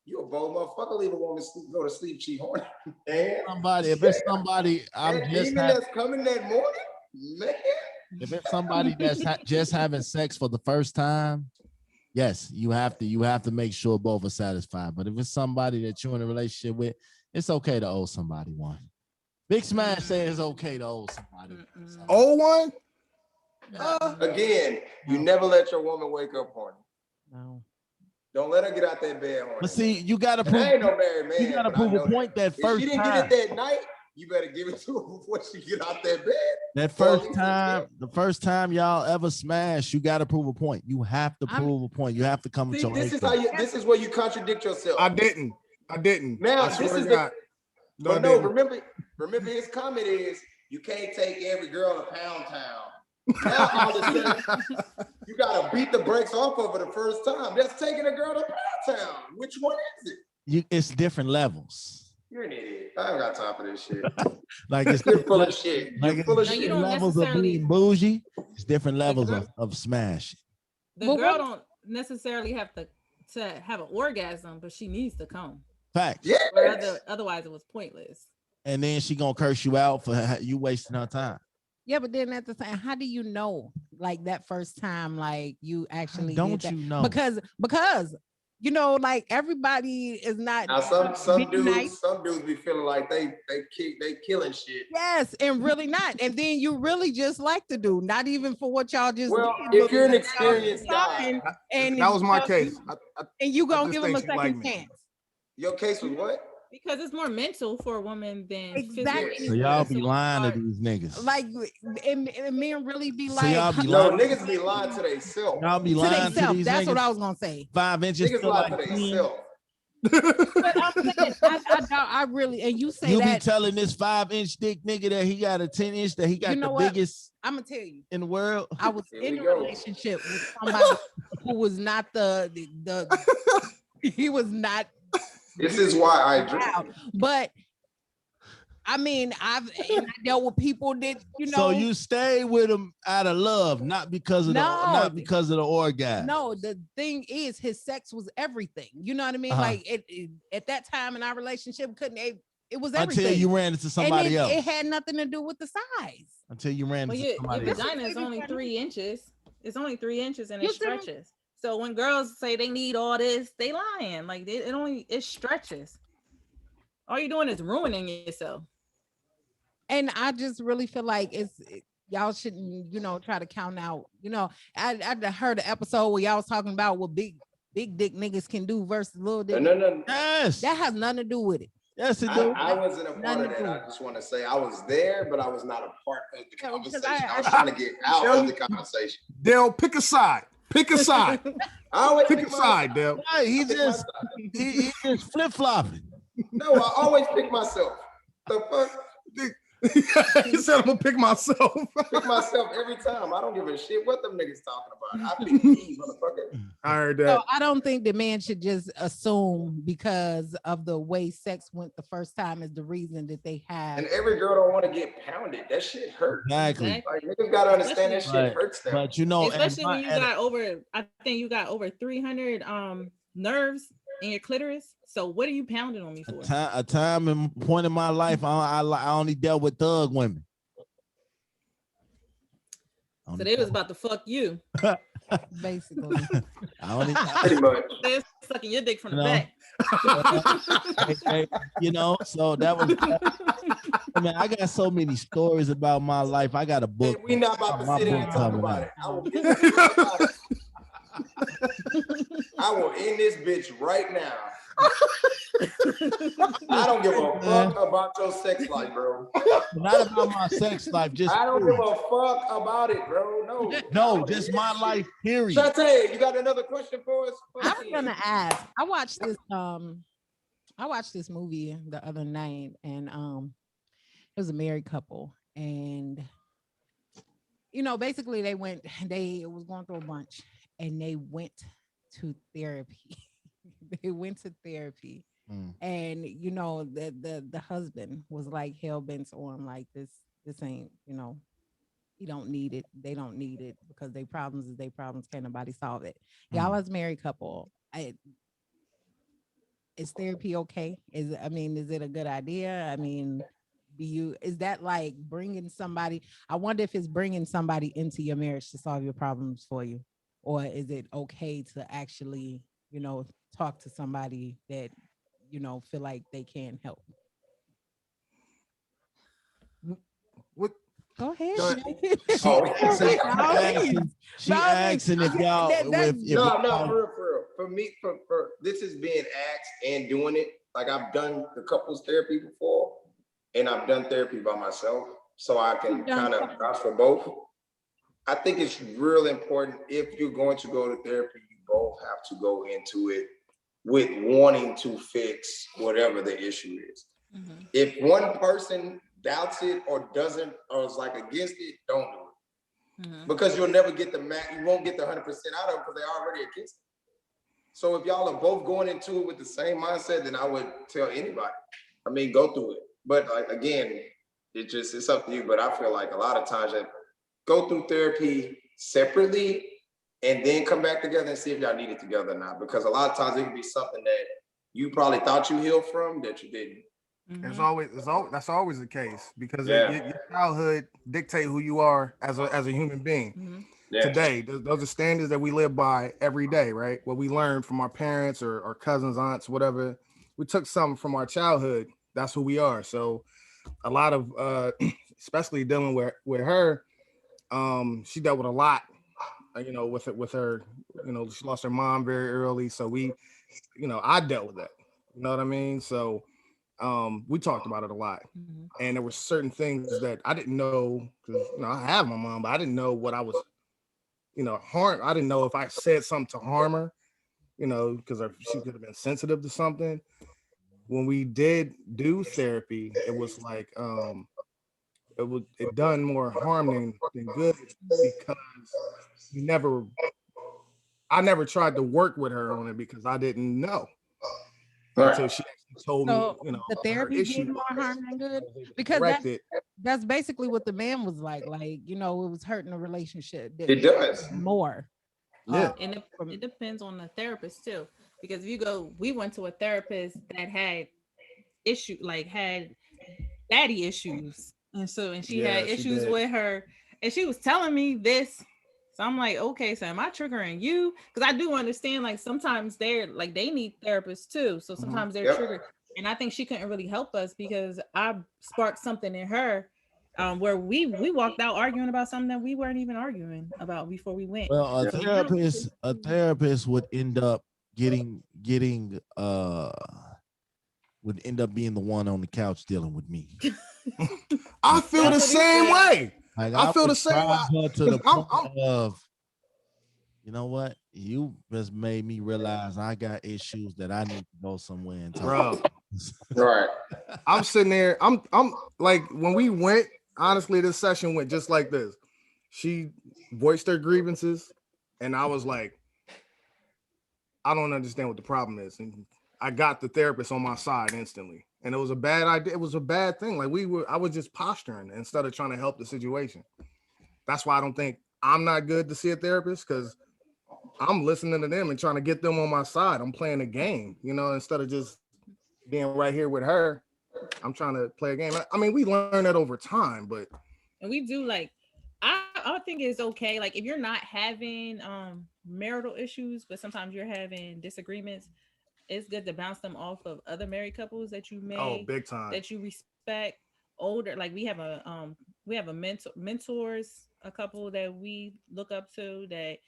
You a bold motherfucker. Leave a woman go to sleep. She horny. If it's somebody, that's coming that morning, man. If it's somebody that's just having sex for the first time, yes, you have to make sure both are satisfied. But if it's somebody that you're in a relationship with, it's okay to owe somebody one. Big Smash says it's okay to owe somebody. Owe one? Again, you never let your woman wake up horny. No. Don't let her get out that bed horny. But see, you gotta prove. I ain't no married man. You gotta prove a point that if first she didn't time. get it that night, you better give it to her before she get out that bed. That first time, the first time y'all ever smash, you gotta prove a point. You have to prove a point. You have to come with your. This is where you contradict yourself. I didn't. Now this is but no, remember his comment is you can't take every girl to Pound Town. Now all of a sudden you gotta beat the brakes off of her the first time. That's taking a girl to Pound Town. Which one is it? It's different levels. You're an idiot. I ain't got time for this shit. Like it's You're full of shit. like You're full of No, shit. you don't levels of necessarily- being bougie. It's different levels of smash. The girl don't necessarily have to have an orgasm, but she needs to come. Facts. Yeah. Or otherwise, it was pointless. And then she gonna curse you out for you wasting her time. Yeah, but then at the same, how do you know, like that first time, like you actually Don't did that? you know? Because like everybody is not. Now some being nice. dudes be feeling like they killing shit. Yes, and really not. And then you really just like to do, not even for what y'all just Well, did. if you're an experienced guy, and that was my case. And you I gonna just give him a think she liked second me. chance. your case was what? Because it's more mental for a woman than Exactly. physical. So y'all be So lying to hard. these niggas. Like, and men really be So like, y'all be No, lying. niggas be lying to themselves. Y'all be to lying to themselves. these That's niggas. what I was gonna say. 5 inches Niggas feel lie like to 10. themselves. But I'm saying, I really, and you say You be that. telling this 5-inch dick nigga that he got a 10-inch, that he got You know the what? biggest I'm gonna tell you. in the world. I was Here in we a go. relationship with somebody who was not the he was not This is why I drink. out. But I mean, I dealt with people that, So you stay with him out of love, not because of No. the orgasm. no, the thing is his sex was everything. You know what I mean? Uh-huh. Like at that time in our relationship, it was everything. Until you ran into somebody and else. it had nothing to do with the size. Until you ran Well, into your somebody else. vagina is only 3 inches. It's only 3 inches and You it see what- stretches. So when girls say they need all this, they lying. Like it stretches. All you're doing is ruining yourself. And I just really feel like y'all shouldn't, try to count out. I heard an episode where y'all was talking about what big dick niggas can do versus little dick. No. Yes. That has nothing to do with it. Yes, it do. I wasn't a part Nothing of to that. do. I just want to say I was there, but I was not a part of the Yeah, because conversation. I was I- trying to get out of the conversation. Dale, pick a side. Pick a side. I always Pick pick a my side, Dale. Right, he pick just my side. he just flip flopping. No, I always pick myself. The fuck? He said I'm gonna pick myself. Pick myself every time. I don't give a shit what them niggas talking about. I pick me, motherfucker. I heard that. So I don't think the man should just assume because of the way sex went the first time is the reason that they have. And every girl don't want to get pounded. That shit hurt. Exactly. Like niggas gotta understand that But, shit hurts them. but you know, especially when you got over, I think you got over 300 nerves in your clitoris. So what are you pounding on me for? a time and point in my life, I only dealt with thug women. So they was about to fuck you. Basically. I only Pretty much. They're sucking your dick from the No. back. you know, so that was I mean, I got so many stories about my life. I got a Hey, book. we not about to My sit here book and talk coming about out. it. I will get this right now. I will end this bitch right now. I don't give a fuck about your sex life, bro. Not about my sex life, just I don't give a fuck about it, bro. No, just my life, period. Chaunte, you got another question for us? I was gonna ask. I watched this movie the other night, and it was a married couple, and you know, basically they was going through a bunch, and they went to therapy. They went to therapy. And you know, the husband was like hell bent on like this ain't, you know, he don't need it, they don't need it, because their problems is their problems, can't nobody solve it. Y'all as married couple, is therapy okay? Is it a good idea? I mean, is that like bringing somebody? I wonder if it's bringing somebody into your marriage to solve your problems for you, or is it okay to actually, you know, talk to somebody that, you know, feel like they can help? What? Go ahead. Go She asking if y'all No, for real. For me, for this is being asked and doing it. Like I've done the couples therapy before, and I've done therapy by myself, so I can kind of vouch for both. I think it's real important, if you're going to go to therapy, you both have to go into it with wanting to fix whatever the issue is. Mm-hmm. If one person doubts it or doesn't, or is like against it, don't do it. Mm-hmm. Because you'll never get you won't get the 100% out of it because they're already against it. So if y'all are both going into it with the same mindset, then I would tell anybody, I mean, go through it. But like, again, it's up to you. But I feel like a lot of times that go through therapy separately and then come back together and see if y'all need it together or not. Because a lot of times it can be something that you probably thought you healed from that you didn't. Mm-hmm. That's always the case, because your childhood dictate who you are as a human being. Mm-hmm. Yeah. Today, those are standards that we live by every day, right? What we learned from our parents or cousins, aunts, whatever. We took something from our childhood. That's who we are. So a lot of, especially dealing with her, she dealt with a lot, you know, with her, you know, she lost her mom very early. So I dealt with that. You know what I mean? So we talked about it a lot. Mm-hmm. And there were certain things that I didn't know, because, you know, I have my mom, but I didn't know what I was, you know, harm. I didn't know if I said something to harm her, you know, because she could have been sensitive to something. When we did do therapy, it was like, it done more harm than good, because I never tried to work with her on it because I didn't know. Right. Until she actually told me, you know, the therapy did more harm than good, because that's basically what the man was like, you know, it was hurting the relationship. It does more. Yeah, and it depends on the therapist too, because we went to a therapist that had had daddy issues, and she had issues with her, and she was telling me this. So I'm like, okay, so am I triggering you? Because I do understand, like, sometimes they need therapists too. So sometimes they're triggered. And I think she couldn't really help us because I sparked something in her where we walked out arguing about something that we weren't even arguing about before we went. Well, a therapist would end up being the one on the couch dealing with me. I feel the same way. Like, I feel the same way. To the point of, you know what? You just made me realize I got issues that I need to go somewhere and talk. Bro, Right. I'm sitting there. I'm like, when we went, honestly, this session went just like this. She voiced her grievances, and I was like, I don't understand what the problem is. And I got the therapist on my side instantly. And it was a bad idea. It was a bad thing. Like I was just posturing instead of trying to help the situation. That's why I don't think I'm not good to see a therapist, because I'm listening to them and trying to get them on my side. I'm playing a game, instead of just being right here with her. I'm trying to play a game. I mean, we learn that over time, but and we do like I think it's okay. Like if you're not having marital issues, but sometimes you're having disagreements, it's good to bounce them off of other married couples that you may big time. that you respect. Older, like we have a mentors, a couple that we look up to that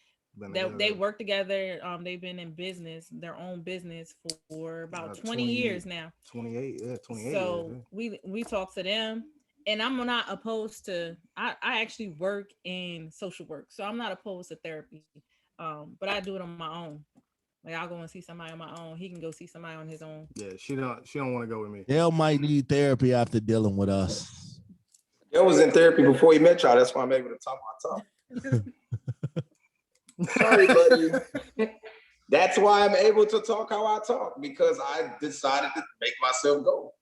they work together. They've been in business, their own business for about 20 years now. 28, yeah, 28. So we talk to them, and I'm not opposed to. I actually work in social work, so I'm not opposed to therapy. But I do it on my own. Like I'll go and see somebody on my own. He can go see somebody on his own. Yeah, she don't want to go with me. Dale might need therapy after dealing with us. Dale was in therapy before he met y'all. That's why I'm able to talk my talk. Sorry, buddy. That's why I'm able to talk how I talk, because I decided to make myself go.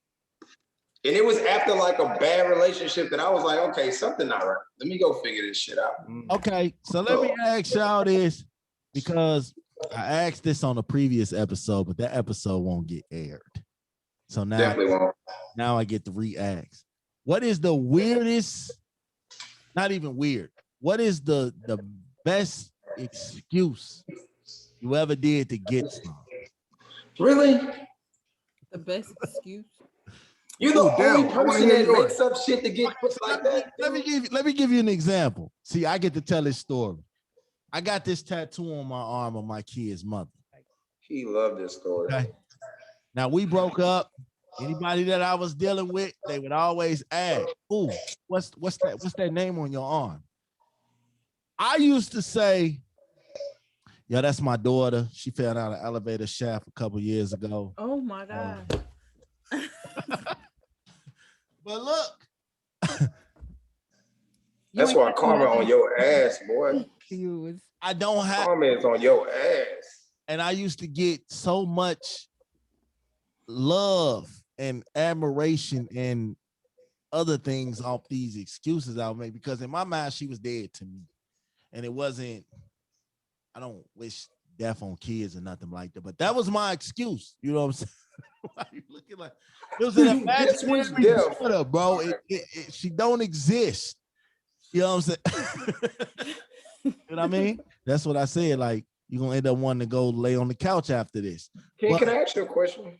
And it was after like a bad relationship that I was like, okay, something not right. Let me go figure this shit out. Okay, so let me ask y'all this, because I asked this on a previous episode, but that episode won't get aired. So now I get to re-ask. What is the weirdest, not even weird, what is the best excuse you ever did to get some? Really? The best excuse? You're the only person that makes up shit to get like that. Let me give you an example. See, I get to tell this story. I got this tattoo on my arm of my kid's mother. He loved this story. Okay. Now we broke up. Anybody that I was dealing with, they would always ask, "Ooh, what's that name on your arm?" I used to say, "Yeah, that's my daughter. She fell down an elevator shaft a couple years ago." Oh my God. But look. That's why karma on your ass, boy. I don't have karma is on your ass. And I used to get so much love and admiration and other things off these excuses I would make, because in my mind she was dead to me. And it wasn't, I don't wish death on kids or nothing like that, but that was my excuse. You know what I'm saying? Why are you looking like it was an imaginary daughter, bro? She don't exist. You know what I'm saying? You know what I mean? That's what I said. Like, you're gonna end up wanting to go lay on the couch after this. Can I ask you a question?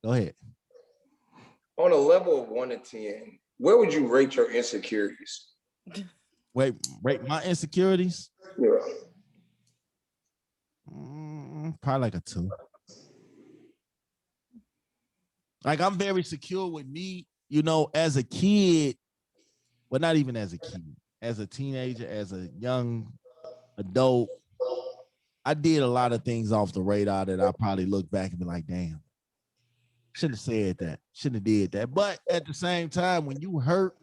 Go ahead. On a level of 1 to 10, where would you rate your insecurities? Rate my insecurities? Yeah. Probably like a 2. Like, I'm very secure with me, as a kid. Well, not even as a kid, as a teenager, as a young adult, I did a lot of things off the radar that I probably look back and be like, damn, shouldn't have said that, shouldn't have did that. But at the same time, when you hurt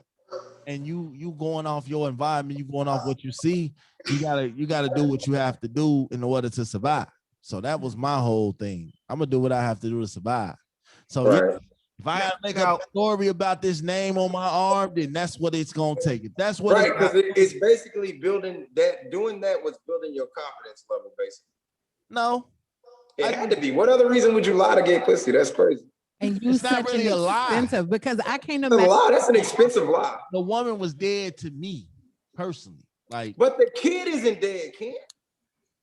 and you going off your environment, you going off what you see, you gotta do what you have to do in order to survive. So that was my whole thing. I'm gonna do what I have to do to survive. So yeah, if I have to make up a story about this name on my arm, then that's what it's gonna take. If that's what because it's basically building that. Doing that was building your confidence level, basically. No, it had to be. What other reason would you lie to get pussy? That's crazy. And you it's not really a lie, because I can't imagine. A lie. That's an expensive lie. The woman was dead to me personally, like. But the kid isn't dead, Ken.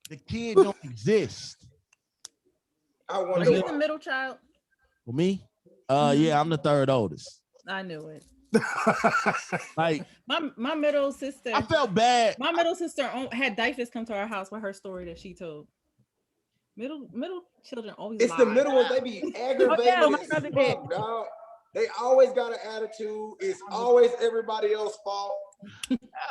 The kid don't exist. I wonder. Are you the middle child? For me? Yeah, I'm the third oldest. I knew it. Like my middle sister. I felt bad. My middle sister had Dyfus come to our house with her story that she told. Middle children always. It's lie. the middle ones. They be aggravated. Dog. They always got an attitude. It's always everybody else's fault.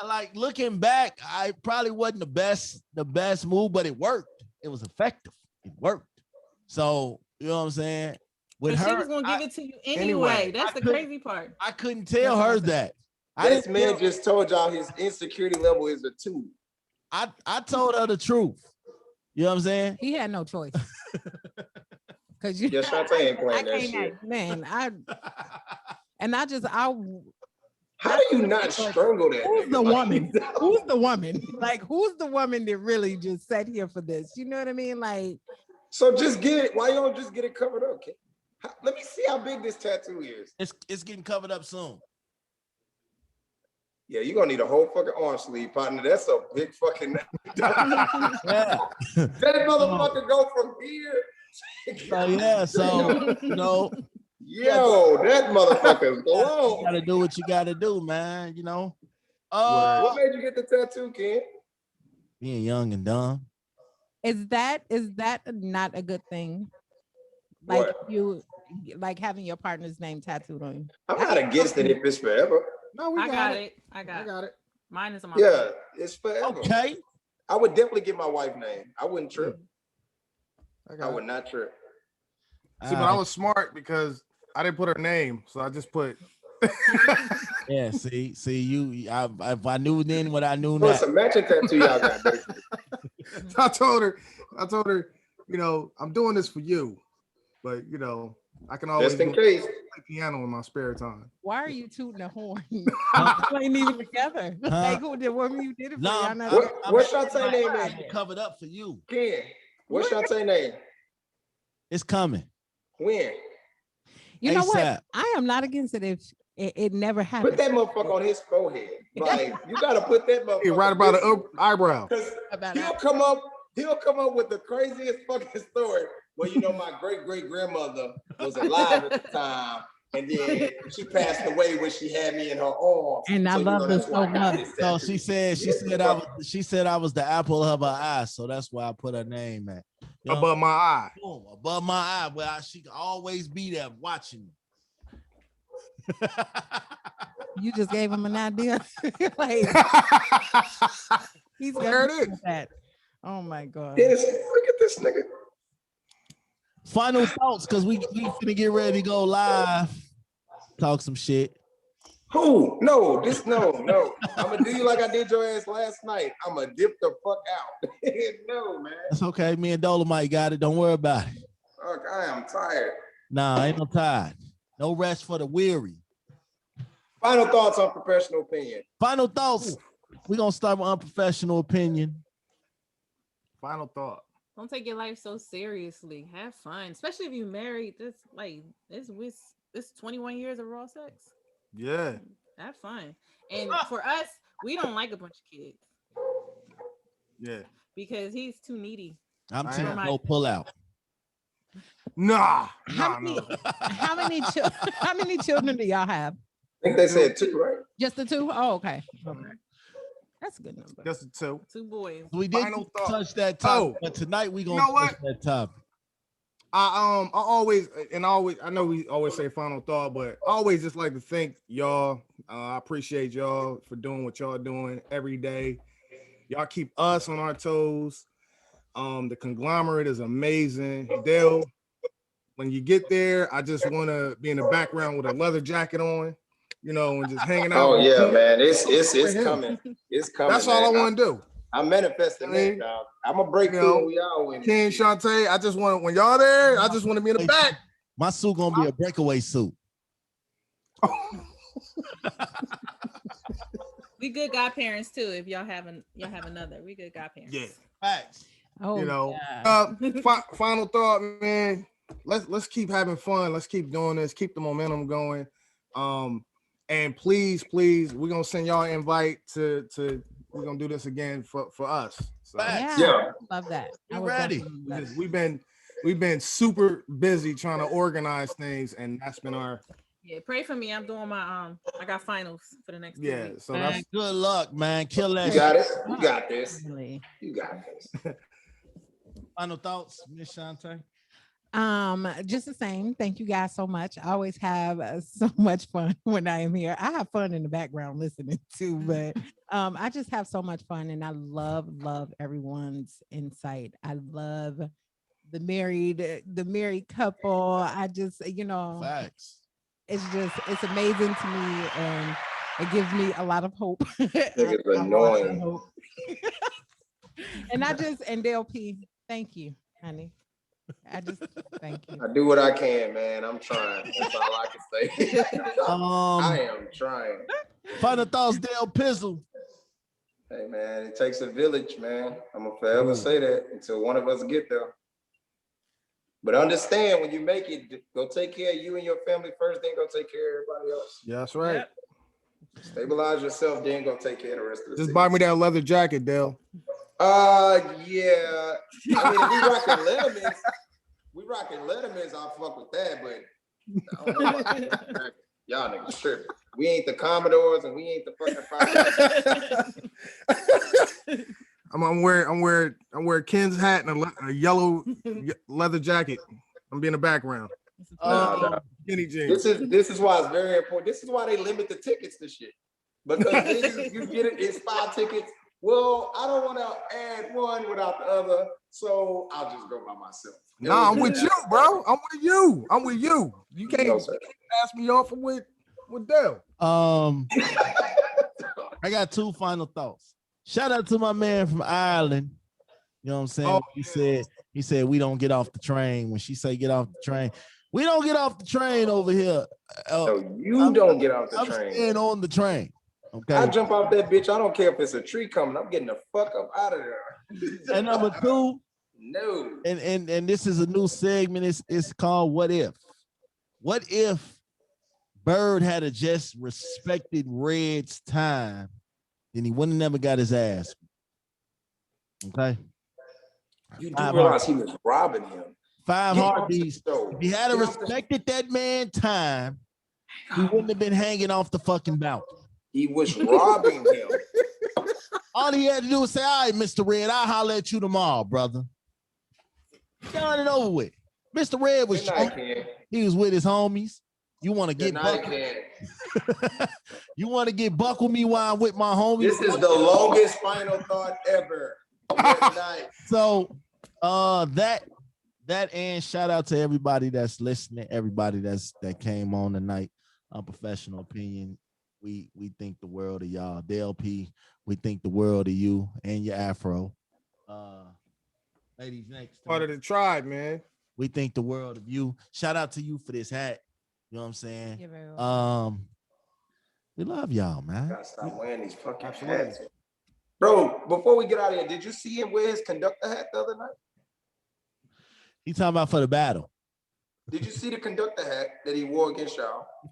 Like looking back, I probably wasn't the best move, but it worked. It was effective. It worked. So you know what I'm saying? With And her, she was gonna give it to you anyway. Anyway, That's the crazy part. I couldn't tell her that. This man just told y'all his insecurity level is a 2. I told her the truth. You know what I'm saying? He had no choice. Cause you, Yeah, Chaunte ain't playing that can't, shit. man. I How do you not strangle that? Who's nigga? the Like, woman? Who's the woman? Like, who's the woman that really just sat here for this? You know what I mean? Like, So just get it. Why you don't just get it covered up? Okay? Let me see how big this tattoo is. It's getting covered up soon. Yeah, you're gonna need a whole fucking arm sleeve, partner. That's a big fucking Yeah. that motherfucker go from here. So yeah, so you know, Yo, that motherfucker's you long. gotta do what you gotta do, man. You know. What made you get the tattoo, Ken? Being young and dumb. is that not a good thing? Like What? you, like having your partner's name tattooed on you. I'm not against it if it's forever. No, we I got it. it. I I got it. got it. Mine is on my Yeah, it's forever. Okay. I would definitely get my wife's name. I wouldn't trip. I I would not trip. See, but I was smart because I didn't put her name, so I just put. Yeah, see, if I knew then what I knew So now. it's a matching tattoo y'all got, basically. I told her, you know, I'm doing this for you, but you know, I can always Just in case. play piano in my spare time. Why are you tooting the horn? You ain't even together. Like who did what you did it for? No, Y'all not What's Chaunte name? I had it covered up for you. Ken. What's Chaunte name? It's coming. When? You know what? ASAP. I am not against it if it never happened. Put that motherfucker on his forehead. Like you gotta put that motherfucker. Hey, right about the eyebrow. Because About he'll that. come up with the craziest fucking story. Well, you know, my great grandmother was alive at the time, and then she passed away when she had me in her arms. And I love this so much. So she said I was the apple of her eye, so that's why I put her name at. You know, Above my eye. boom, above my eye, where she can always be there watching me. You just gave him an idea. Like he's There gonna it do is. that. Oh my god. Dennis, look at this nigga. Final thoughts, because we finna get ready to go live. Talk some shit. Who? No. I'm gonna do you like I did your ass last night. I'm gonna dip the fuck out. No, man. That's okay. Me and Dolomite got it. Don't worry about it. Fuck, I am tired. Nah, ain't no tired. No rest for the weary. Final thoughts on professional opinion. Final thoughts. We're gonna start with unprofessional opinion. Final thought. Don't take your life so seriously. Have fun, especially if you're married. This 21 years of raw sex. Yeah. Have fun. And for us, we don't like a bunch of kids Yeah. because he's too needy. I'm I team am. no pull out. Nah. How many children do y'all have? I think they said 2, right? Just the 2? Oh, okay. That's a good number. Just the 2. 2 boys. We did Final thought. touch that topic, Oh. but tonight we gonna You know touch that topic. I always I know we always say final thought, but I always just like to thank y'all. I appreciate y'all for doing what y'all doing every day. Y'all keep us on our toes. The conglomerate is amazing. Dale, when you get there, I just want to be in the background with a leather jacket on, you know, and just hanging out. Oh with yeah, him. man. It's him. coming. It's coming. That's all I man. want to do. I'm manifesting that, dog. I'm gonna break You through know, when we all win. Ken, Chaunte, I just want when y'all there, I just want to be in the back. My suit gonna be a breakaway suit. We good godparents too. If y'all have another, we good godparents. Yeah. Facts. Oh, You know, God. final thought, man. Let's keep having fun. Let's keep doing this. Keep the momentum going. And please, we're gonna send y'all an invite to we're gonna do this again for us. So Facts. Yeah. Love that. You I would ready? definitely love because that. we've been super busy trying to organize things, and that's been our Yeah, pray for me. I'm doing my I got finals for the next 2 yeah. weeks. So Man, that's good luck, man. Kill that You shit. got it. You got this. Really. You got this. Final thoughts, Ms.Chaunte? Just the same. Thank you guys so much. I always have so much fun when I am here. I have fun in the background listening too, but I just have so much fun, and I love everyone's insight. I love the married couple. I just, Facts. it's amazing to me, and it gives me a lot of hope. Niggas I lost my annoying. hope. And Dale P, thank you, honey. I just thank you. I do what I can, man. I'm trying. That's all I can say. I am trying. Final thoughts, Dale Pizzle. Hey, man, it takes a village, man. I'm gonna forever say that until one of us get there. But understand, when you make it, go take care of you and your family first, then go take care of everybody else. Yeah, that's right. Yep. Stabilize yourself, then go take care of the rest of the Just city. buy me that leather jacket, Dale. Yeah. I mean, if we rocking Letterman's, I'll fuck with that, but I don't know about that. Y'all niggas tripping. We ain't the Commodores and we ain't the fucking I'm wearing Ken's hat and a yellow leather jacket. I'm being in the background. Skinny jeans. This is why it's very important. This is why they limit the tickets to shit. Because niggas, you get it, it's 5 tickets. Well, I don't want to add one without the other, so I'll just go by myself. Nah, I'm with you, bro. I'm with you. You can't ask me off with Dale. I got 2 final thoughts. Shout out to my man from Ireland. You know what I'm saying? Oh, He said we don't get off the train. When she say get off the train, we don't get off the train over here. No, you don't get off the train. I'm staying on the train. Okay. I jump off that bitch. I don't care if it's a tree coming. I'm getting the fuck up out of there. And number 2, no. And this is a new segment. It's called What If? What if Bird had a just respected Red's time, then he wouldn't have never got his ass. Okay. You do realize he was robbing him. 5 heartbeats. If he had respected that man time, he wouldn't have been hanging off the fucking balcony. He was robbing him. All he had to do was say, all right, Mr. Red, I'll holler at you tomorrow, brother. Done and over with. Mr. Red was he was with his homies. You want to get you want to get buck with me while I'm with my homies? This is the longest final thought ever. Good night. So that and shout out to everybody that's listening, everybody that came on tonight. Unprofessional opinion. We think the world of y'all. Dale P, we think the world of you and your afro. Ladies next. Part of the tribe, man. We think the world of you. Shout out to you for this hat. You know what I'm saying? We love y'all, man. Gotta stop wearing these fucking hats. Bro, before we get out of here, did you see him wear his conductor hat the other night? He talking about for the battle. Did you see the conductor hat that he wore against y'all? He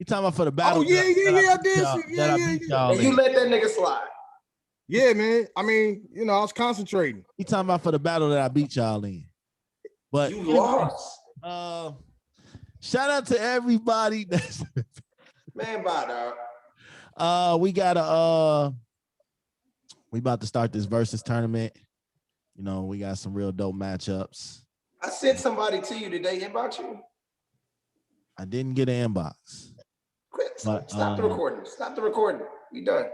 talking about for the battle. Oh, yeah, I did see. Yeah. And you let that nigga slide. Yeah, man. I mean, I was concentrating. He talking about for the battle that I beat y'all in. But you lost. Shout out to everybody that's man, bye, dog. We about to start this versus tournament. We got some real dope matchups. I sent somebody to you today. Inbox you? I didn't get an inbox. Quit. Stop the recording. Stop the recording. We done.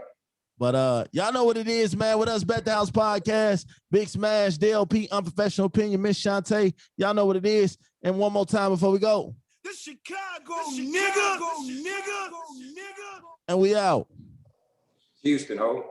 But y'all know what it is, man. With us, Bet the House Podcast, Big Smash, DLP, Unprofessional Opinion, Ms.Chaunte. Y'all know what it is. And one more time before we go. This Chicago, nigga. And we out. Houston, ho.